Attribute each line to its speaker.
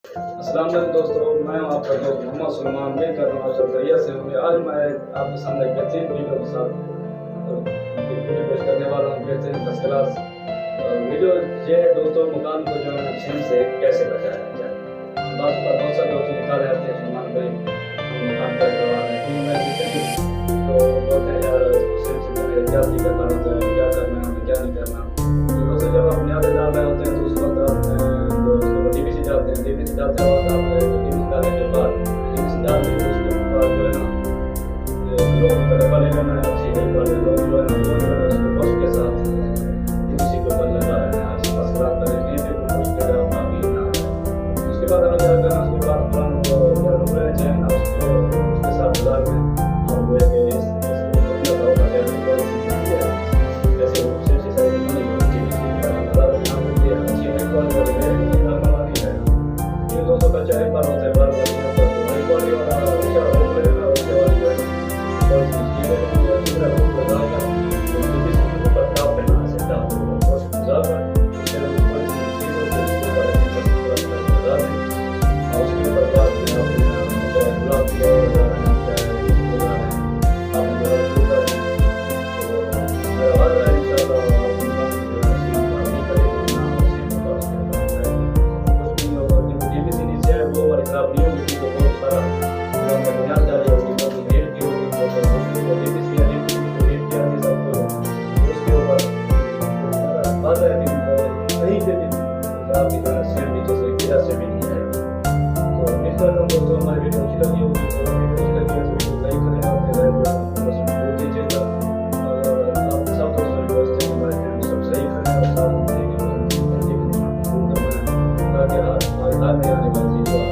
Speaker 1: अस्सलाम वालेकुम दोस्तों, मैं हूं आपका दोस्त मोहम्मद सुलेमान। उम्मीद कर रहा हूं आप सब खैरियत से होंगे। आज मैं आपके सामने एक बेहतरीन वीडियो के साथ वीडियो पेश करने वाला हूं, बेहतरीन फर्स्ट क्लास वीडियो। ये है दोस्तों, मकान को जो है छीन से कैसे बचाया जाए। बहुत सारे दोस्त निकाले आते हैं सुलेमान भाई मकान का करवा रहे हैं, तो बोलते हैं यार छीन से पहले क्या करना होता है, क्या करना है क्या नहीं करना। तो दोस्तों जब आप बुनियादें डाल रहे होते हैं तो उस वक्त आप डीपीसी डालते हैं। डीपीसी डालते वक्त आप डीपीसी डालने के बाद डीपीसी डाल के उसके बाद जो है ना लोग का डब्बा ले लेना है, अच्छी नहीं पड़े लोग जो है ना उसको बस के साथ डीपीसी के ऊपर लगा लेना है, बस खराब करेंगे फिर उसके बाद काफ़ी ना है। उसके बाद हमें क्या करना है, उसके बाद पुराने को लोग लेना चाहिए ना, उसको उसके साथ बाजार में और वो चाहे बार होता है बार क्वालिटी वाला खराब नहीं होगी तो बहुत सारा बुनियाद डाली होगी, बहुत रेट की होगी, तो डीपीसी या रेट किया सबको उसके ऊपर बात है कि कहीं पे भी आप इतना सेम नीचे से गिरा से भी नहीं है। तो उम्मीद करता हूँ दोस्तों हमारी वीडियो अच्छी लगी होगी, तो वीडियो अच्छी लगी है तो वीडियो लाइक करें, अपने राय बस बोल दीजिएगा और आप सब दोस्तों रिक्वेस्ट है हमारे चैनल सब सही करें और साथ में ताकि आने वाली चीज़